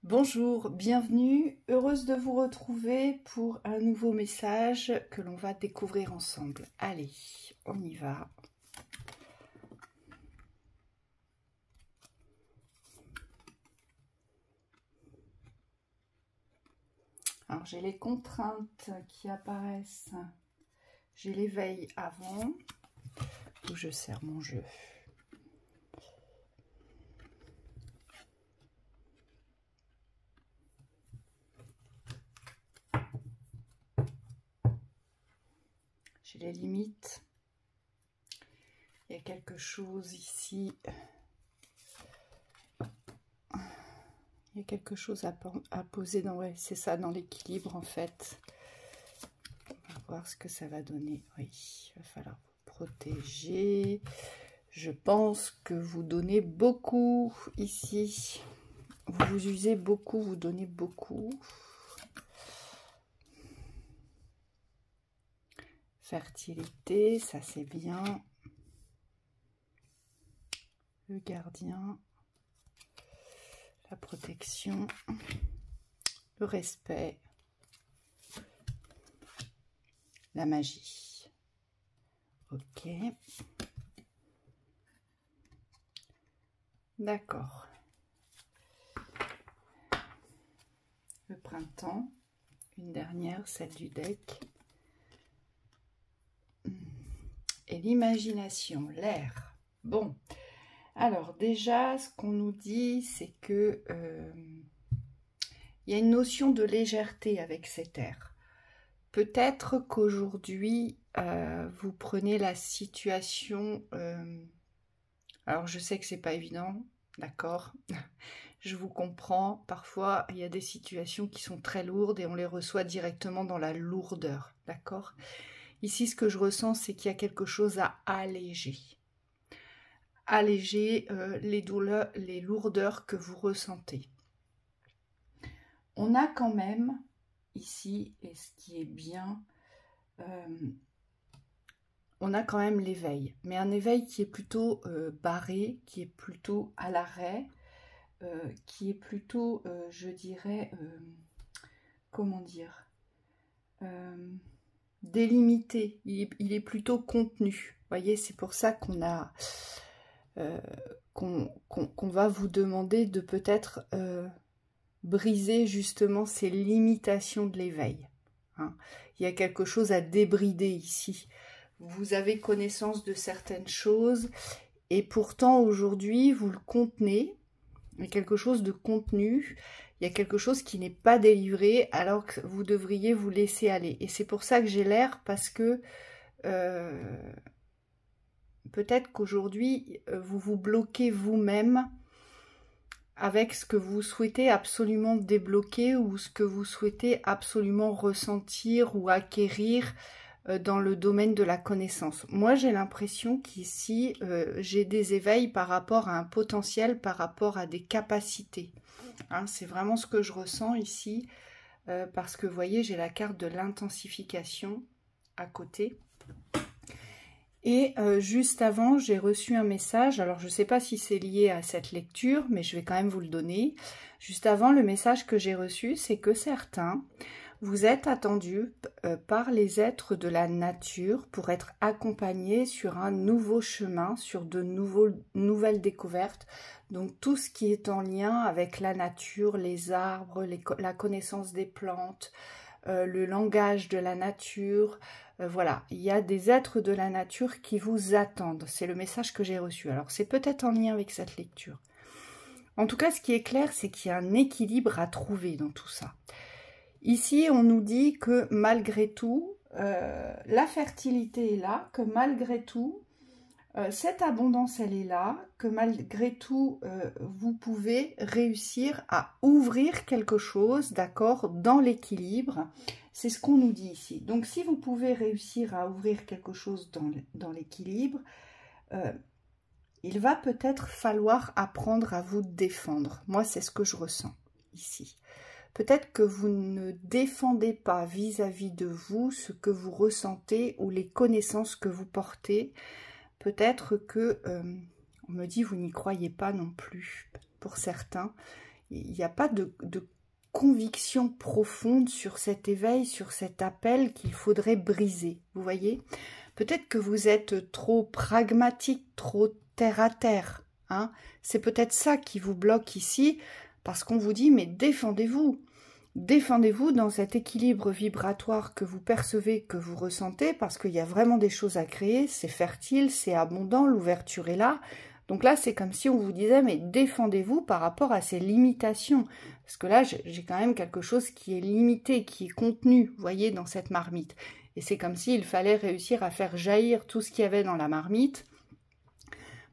Bonjour, bienvenue, heureuse de vous retrouver pour un nouveau message que l'on va découvrir ensemble. Allez, on y va. Alors j'ai les contraintes qui apparaissent, j'ai l'éveil avant, où je sers mon jeu. J'ai les limites. Il y a quelque chose ici. Il y a quelque chose à poser dans, ouais, c'est ça, dans l'équilibre en fait. On va voir ce que ça va donner. Oui, il va falloir vous protéger. Je pense que vous donnez beaucoup ici. Vous vous usez beaucoup, vous donnez beaucoup. Fertilité, ça c'est bien. Le gardien. La protection. Le respect. La magie. Ok. D'accord. Le printemps. Une dernière, celle du deck. Et l'imagination, l'air. Bon. Alors déjà, ce qu'on nous dit, c'est que il y a une notion de légèreté avec cet air. Peut-être qu'aujourd'hui, vous prenez la situation... alors, je sais que c'est pas évident, d'accord. Je vous comprends. Parfois, il y a des situations qui sont très lourdes et on les reçoit directement dans la lourdeur, d'accord. Ici, ce que je ressens, c'est qu'il y a quelque chose à alléger. Alléger les douleurs, les lourdeurs que vous ressentez. On a quand même ici, et ce qui est bien, on a quand même l'éveil, mais un éveil qui est plutôt barré, qui est plutôt à l'arrêt, qui est plutôt, je dirais, comment dire, délimité, il est plutôt contenu. Vous voyez, c'est pour ça qu'on a... qu'on va vous demander de peut-être briser justement ces limitations de l'éveil. Hein. Il y a quelque chose à débrider ici. Vous avez connaissance de certaines choses et pourtant aujourd'hui vous le contenez. Il y a quelque chose de contenu, il y a quelque chose qui n'est pas délivré alors que vous devriez vous laisser aller. Et c'est pour ça que j'ai l'air parce que peut-être qu'aujourd'hui, vous vous bloquez vous-même avec ce que vous souhaitez absolument débloquer ou ce que vous souhaitez absolument ressentir ou acquérir dans le domaine de la connaissance. Moi, j'ai l'impression qu'ici, j'ai des éveils par rapport à un potentiel, par rapport à des capacités. Hein, c'est vraiment ce que je ressens ici, parce que vous voyez, j'ai la carte de l'intensification à côté. Et juste avant, j'ai reçu un message, alors je ne sais pas si c'est lié à cette lecture, mais je vais quand même vous le donner. Juste avant, le message que j'ai reçu, c'est que certains, vous êtes attendus par les êtres de la nature pour être accompagnés sur un nouveau chemin, sur de nouvelles découvertes. Donc tout ce qui est en lien avec la nature, les arbres, la connaissance des plantes, le langage de la nature, voilà, il y a des êtres de la nature qui vous attendent. C'est le message que j'ai reçu. Alors, c'est peut-être en lien avec cette lecture. En tout cas, ce qui est clair, c'est qu'il y a un équilibre à trouver dans tout ça. Ici, on nous dit que malgré tout, la fertilité est là, que malgré tout, cette abondance, elle est là, que malgré tout, vous pouvez réussir à ouvrir quelque chose, d'accord, dans l'équilibre. C'est ce qu'on nous dit ici. Donc, si vous pouvez réussir à ouvrir quelque chose dans l'équilibre, il va peut-être falloir apprendre à vous défendre. Moi, c'est ce que je ressens ici. Peut-être que vous ne défendez pas vis-à-vis de vous ce que vous ressentez ou les connaissances que vous portez. Peut-être que, on me dit, vous n'y croyez pas non plus. Pour certains, il n'y a pas de conviction profonde sur cet éveil, sur cet appel qu'il faudrait briser. Vous voyez? Peut-être que vous êtes trop pragmatique, trop terre à terre. Hein? C'est peut-être ça qui vous bloque ici, parce qu'on vous dit, mais défendez-vous. Défendez-vous dans cet équilibre vibratoire que vous percevez, que vous ressentez, parce qu'il y a vraiment des choses à créer, c'est fertile, c'est abondant, l'ouverture est là. Donc là, c'est comme si on vous disait, mais défendez-vous par rapport à ces limitations. Parce que là, j'ai quand même quelque chose qui est limité, qui est contenu, vous voyez, dans cette marmite. Et c'est comme s'il fallait réussir à faire jaillir tout ce qu'il y avait dans la marmite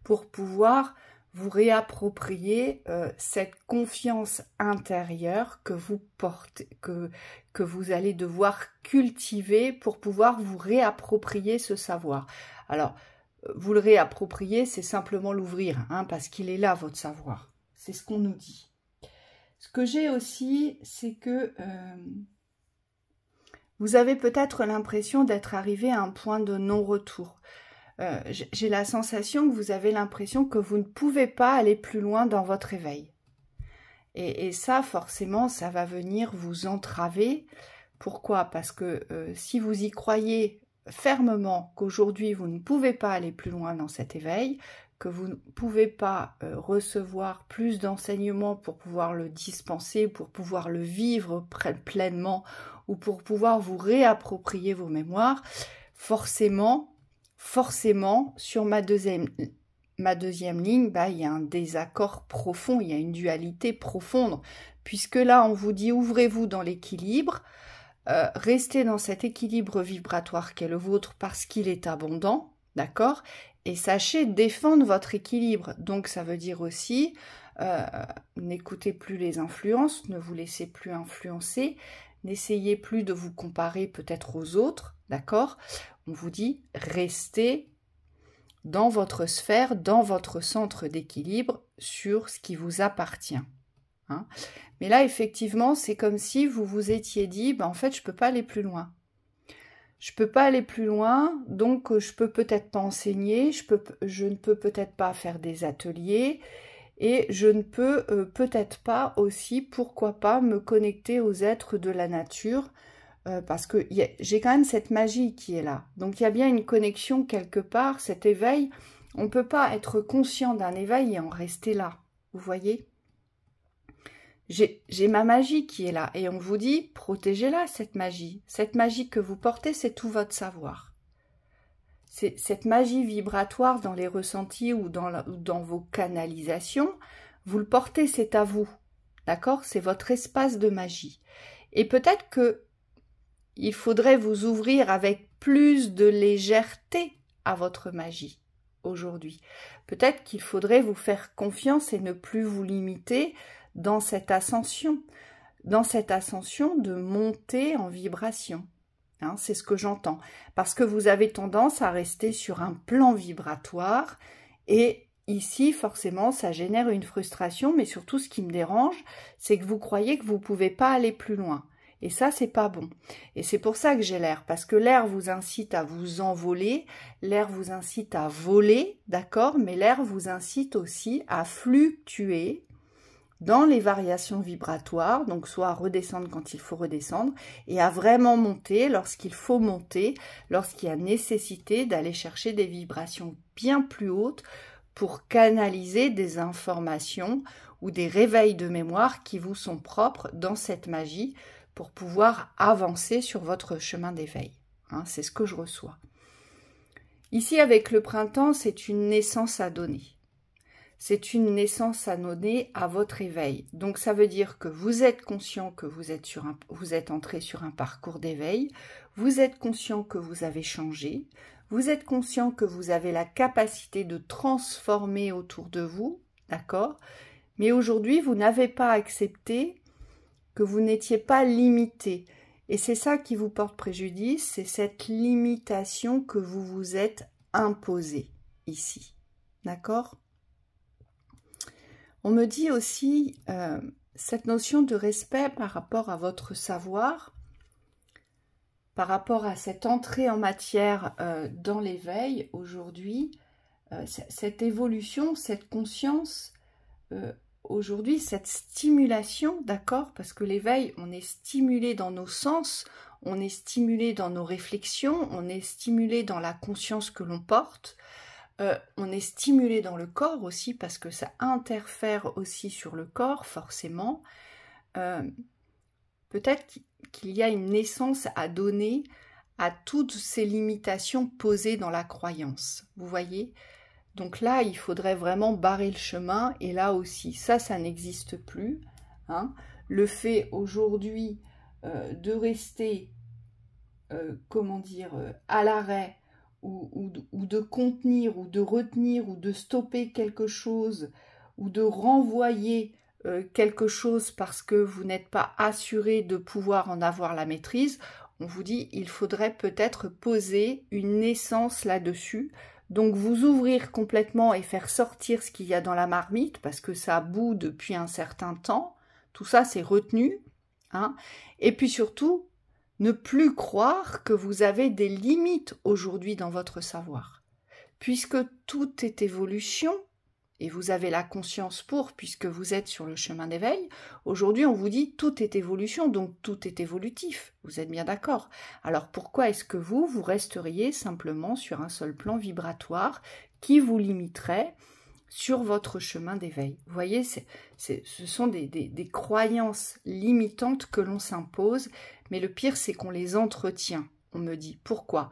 pour pouvoir vous réapproprier cette confiance intérieure que vous portez, que vous allez devoir cultiver pour pouvoir vous réapproprier ce savoir. Alors, vous le réapproprier, c'est simplement l'ouvrir, hein, parce qu'il est là, votre savoir. C'est ce qu'on nous dit. Ce que j'ai aussi, c'est que vous avez peut-être l'impression d'être arrivé à un point de non-retour. J'ai la sensation que vous avez l'impression que vous ne pouvez pas aller plus loin dans votre éveil. Et ça, forcément, ça va venir vous entraver. Pourquoi? Parce que si vous y croyez fermement qu'aujourd'hui vous ne pouvez pas aller plus loin dans cet éveil, que vous ne pouvez pas recevoir plus d'enseignements pour pouvoir le dispenser, pour pouvoir le vivre pleinement ou pour pouvoir vous réapproprier vos mémoires, forcément, sur ma deuxième ligne, il y a un désaccord profond, il y a une dualité profonde, puisque là on vous dit ouvrez-vous dans l'équilibre, restez dans cet équilibre vibratoire qui est le vôtre parce qu'il est abondant, d'accord? Et sachez défendre votre équilibre. Donc ça veut dire aussi, n'écoutez plus les influences, ne vous laissez plus influencer, n'essayez plus de vous comparer peut-être aux autres, d'accord? On vous dit, restez dans votre sphère, dans votre centre d'équilibre, sur ce qui vous appartient. Hein? Mais là, effectivement, c'est comme si vous vous étiez dit, en fait, je ne peux pas aller plus loin. Je ne peux pas aller plus loin, donc je ne peux peut-être pas enseigner, je ne peux peut-être pas faire des ateliers, et je ne peux peut-être pas aussi, pourquoi pas, me connecter aux êtres de la nature, parce que j'ai quand même cette magie qui est là. Donc il y a bien une connexion quelque part, cet éveil. On ne peut pas être conscient d'un éveil et en rester là, vous voyez ? J'ai ma magie qui est là et on vous dit, protégez-la cette magie. Cette magie que vous portez, c'est tout votre savoir. C'est cette magie vibratoire dans les ressentis ou dans vos canalisations, vous le portez, c'est à vous. D'accord? C'est votre espace de magie. Et peut-être que il faudrait vous ouvrir avec plus de légèreté à votre magie aujourd'hui. Peut-être qu'il faudrait vous faire confiance et ne plus vous limiter dans cette ascension de monter en vibration. Hein, c'est ce que j'entends. Parce que vous avez tendance à rester sur un plan vibratoire et ici, forcément, ça génère une frustration, mais surtout ce qui me dérange, c'est que vous croyez que vous ne pouvez pas aller plus loin. Et ça, c'est pas bon. Et c'est pour ça que j'ai l'air, parce que l'air vous incite à vous envoler, l'air vous incite à voler, d'accord, mais l'air vous incite aussi à fluctuer dans les variations vibratoires, donc soit à redescendre quand il faut redescendre, et à vraiment monter lorsqu'il faut monter, lorsqu'il y a nécessité d'aller chercher des vibrations bien plus hautes pour canaliser des informations ou des réveils de mémoire qui vous sont propres dans cette magie, pour pouvoir avancer sur votre chemin d'éveil. Hein, c'est ce que je reçois. Ici, avec le printemps, c'est une naissance à donner. C'est une naissance à donner à votre éveil. Donc, ça veut dire que vous êtes conscient que vous êtes entré sur un parcours d'éveil, vous êtes conscient que vous avez changé, vous êtes conscient que vous avez la capacité de transformer autour de vous, d'accord? Mais aujourd'hui, vous n'avez pas accepté que vous n'étiez pas limité. Et c'est ça qui vous porte préjudice, c'est cette limitation que vous vous êtes imposée ici. D'accord? On me dit aussi cette notion de respect par rapport à votre savoir, par rapport à cette entrée en matière dans l'éveil aujourd'hui, cette évolution, cette conscience, aujourd'hui cette stimulation, d'accord? Parce que l'éveil, on est stimulé dans nos sens, on est stimulé dans nos réflexions, on est stimulé dans la conscience que l'on porte, on est stimulé dans le corps aussi parce que ça interfère aussi sur le corps, forcément. Peut-être qu'il y a une naissance à donner à toutes ces limitations posées dans la croyance. Vous voyez? Donc là, il faudrait vraiment barrer le chemin. Et là aussi, ça n'existe plus. Hein. Le fait aujourd'hui de rester, comment dire, à l'arrêt, ou de contenir, ou de retenir, ou de stopper quelque chose, ou de renvoyer quelque chose parce que vous n'êtes pas assuré de pouvoir en avoir la maîtrise, on vous dit il faudrait peut-être poser une naissance là-dessus. Donc vous ouvrir complètement et faire sortir ce qu'il y a dans la marmite parce que ça bout depuis un certain temps. Tout ça c'est retenu. Hein. Et puis surtout, ne plus croire que vous avez des limites aujourd'hui dans votre savoir. Puisque tout est évolution, et vous avez la conscience pour, puisque vous êtes sur le chemin d'éveil, aujourd'hui on vous dit tout est évolution, donc tout est évolutif. Vous êtes bien d'accord? Alors pourquoi est-ce que vous resteriez simplement sur un seul plan vibratoire qui vous limiterait sur votre chemin d'éveil? Vous voyez, ce sont des croyances limitantes que l'on s'impose, mais le pire c'est qu'on les entretient, on me dit. Pourquoi?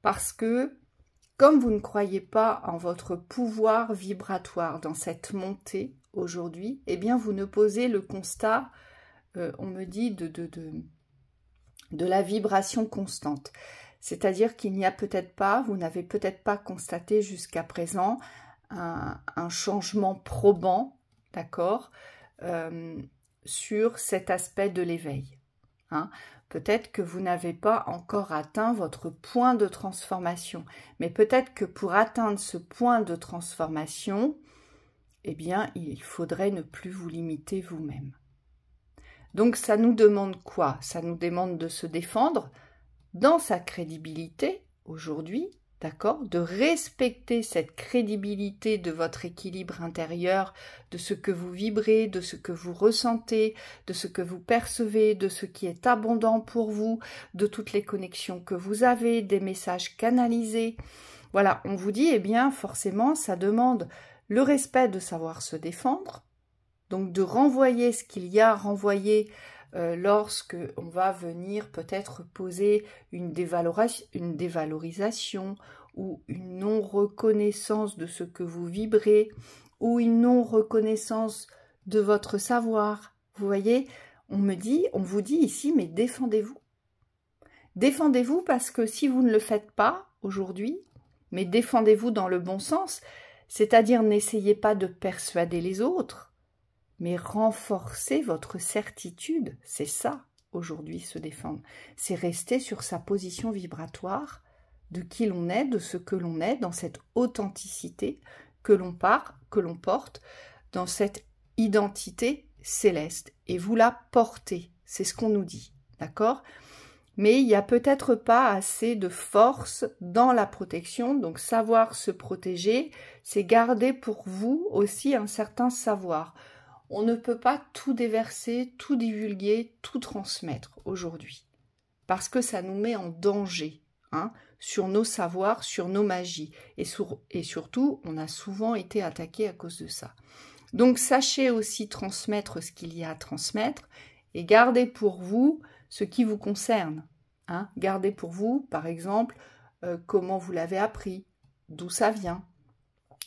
Parce que comme vous ne croyez pas en votre pouvoir vibratoire dans cette montée aujourd'hui, eh bien vous ne posez le constat, on me dit, de la vibration constante. C'est-à-dire qu'il n'y a peut-être pas, vous n'avez peut-être pas constaté jusqu'à présent un changement probant, d'accord, sur cet aspect de l'éveil. Hein. Peut-être que vous n'avez pas encore atteint votre point de transformation, mais peut-être que pour atteindre ce point de transformation, eh bien, il faudrait ne plus vous limiter vous-même. Donc, ça nous demande quoi? Ça nous demande de se défendre dans sa crédibilité aujourd'hui, d'accord? De respecter cette crédibilité de votre équilibre intérieur, de ce que vous vibrez, de ce que vous ressentez, de ce que vous percevez, de ce qui est abondant pour vous, de toutes les connexions que vous avez, des messages canalisés. Voilà, on vous dit, eh bien, forcément, ça demande le respect de savoir se défendre, donc de renvoyer ce qu'il y a à renvoyer lorsque on va venir peut-être poser une dévalorisation ou une non-reconnaissance de ce que vous vibrez ou une non-reconnaissance de votre savoir. Vous voyez, on vous dit ici, mais défendez-vous. Défendez-vous parce que si vous ne le faites pas aujourd'hui, mais défendez-vous dans le bon sens, c'est-à-dire n'essayez pas de persuader les autres, mais renforcez votre certitude, c'est ça aujourd'hui se défendre. C'est rester sur sa position vibratoire de qui l'on est, de ce que l'on est, dans cette authenticité que l'on porte, dans cette identité céleste. Et vous la portez, c'est ce qu'on nous dit, d'accord ? Mais il n'y a peut-être pas assez de force dans la protection, donc savoir se protéger, c'est garder pour vous aussi un certain savoir. On ne peut pas tout déverser, tout divulguer, tout transmettre aujourd'hui. Parce que ça nous met en danger, hein, sur nos savoirs, sur nos magies. Et surtout, on a souvent été attaqué à cause de ça. Donc, sachez aussi transmettre ce qu'il y a à transmettre et gardez pour vous ce qui vous concerne. Hein. Gardez pour vous, par exemple, comment vous l'avez appris, d'où ça vient.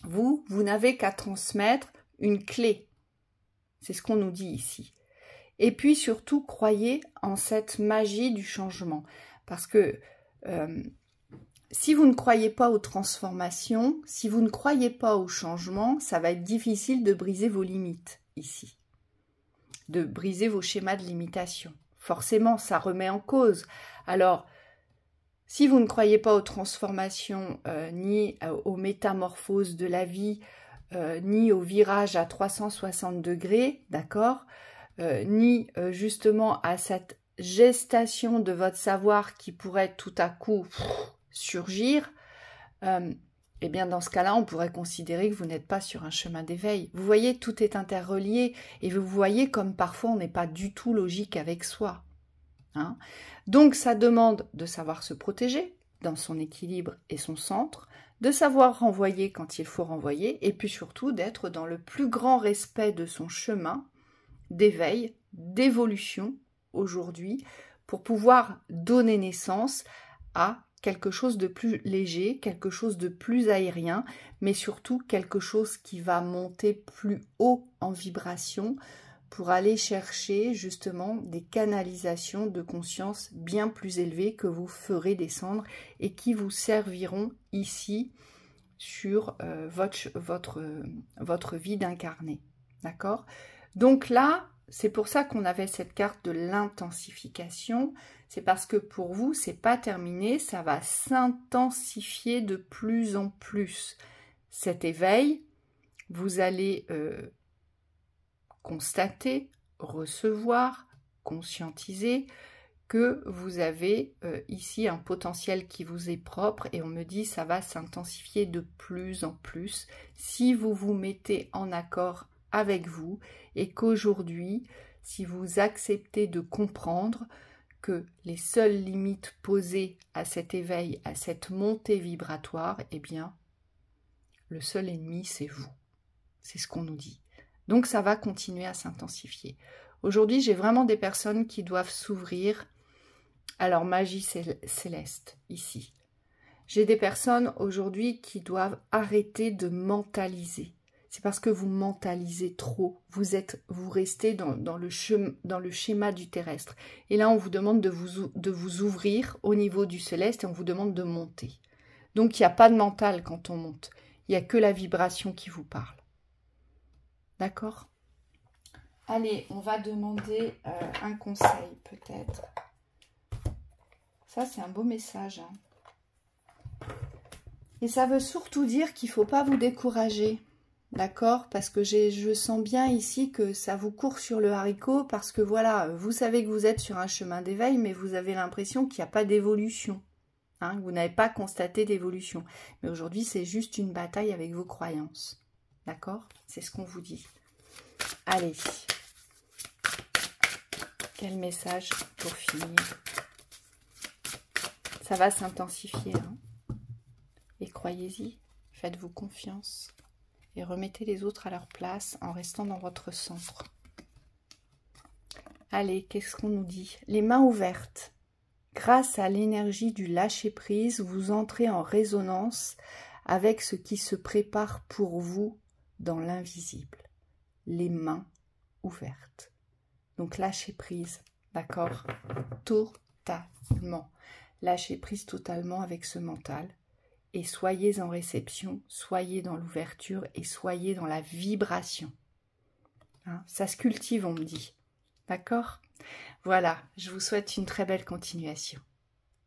Vous n'avez qu'à transmettre une clé. C'est ce qu'on nous dit ici. Et puis surtout, croyez en cette magie du changement. Parce que si vous ne croyez pas aux transformations, si vous ne croyez pas au changement, ça va être difficile de briser vos limites ici. De briser vos schémas de limitation. Forcément, ça remet en cause. Alors, si vous ne croyez pas aux transformations, ni aux métamorphoses de la vie, ni au virage à 360 degrés, d'accord, ni justement à cette gestation de votre savoir qui pourrait tout à coup surgir, eh bien dans ce cas-là, on pourrait considérer que vous n'êtes pas sur un chemin d'éveil. Vous voyez, tout est interrelié et vous voyez comme parfois on n'est pas du tout logique avec soi. Hein. Donc ça demande de savoir se protéger dans son équilibre et son centre, de savoir renvoyer quand il faut renvoyer et puis surtout d'être dans le plus grand respect de son chemin d'éveil, d'évolution aujourd'hui pour pouvoir donner naissance à quelque chose de plus léger, quelque chose de plus aérien, mais surtout quelque chose qui va monter plus haut en vibration pour aller chercher justement des canalisations de conscience bien plus élevées que vous ferez descendre et qui vous serviront ici sur votre vie d'incarné. D'accord? Donc là, c'est pour ça qu'on avait cette carte de l'intensification. C'est parce que pour vous, c'est pas terminé, ça va s'intensifier de plus en plus. Cet éveil, vous allez constater, recevoir, conscientiser que vous avez ici un potentiel qui vous est propre et on me dit ça va s'intensifier de plus en plus si vous vous mettez en accord avec vous et qu'aujourd'hui, si vous acceptez de comprendre que les seules limites posées à cet éveil, à cette montée vibratoire, eh bien, le seul ennemi, c'est vous. C'est ce qu'on nous dit. Donc, ça va continuer à s'intensifier. Aujourd'hui, j'ai vraiment des personnes qui doivent s'ouvrir à leur magie céleste, ici. J'ai des personnes aujourd'hui qui doivent arrêter de mentaliser. C'est parce que vous mentalisez trop. Vous restez dans le schéma du terrestre. Et là, on vous demande de vous ouvrir au niveau du céleste et on vous demande de monter. Donc, il n'y a pas de mental quand on monte. Il n'y a que la vibration qui vous parle. D'accord? Allez, on va demander un conseil, peut-être. Ça, c'est un beau message. Hein. Et ça veut surtout dire qu'il ne faut pas vous décourager. D'accord? Parce que je sens bien ici que ça vous court sur le haricot parce que voilà, vous savez que vous êtes sur un chemin d'éveil, mais vous avez l'impression qu'il n'y a pas d'évolution. Hein, vous n'avez pas constaté d'évolution. Mais aujourd'hui, c'est juste une bataille avec vos croyances. D'accord? C'est ce qu'on vous dit. Allez. Quel message pour finir? Ça va s'intensifier. Hein? Et croyez-y, faites-vous confiance. Et remettez les autres à leur place en restant dans votre centre. Allez, qu'est-ce qu'on nous dit? Les mains ouvertes. Grâce à l'énergie du lâcher-prise, vous entrez en résonance avec ce qui se prépare pour vous dans l'invisible. Les mains ouvertes. Donc lâcher-prise, d'accord? Totalement. Lâcher-prise totalement avec ce mental. Et soyez en réception, soyez dans l'ouverture et soyez dans la vibration. Hein, ça se cultive, on me dit. D'accord? Voilà, je vous souhaite une très belle continuation.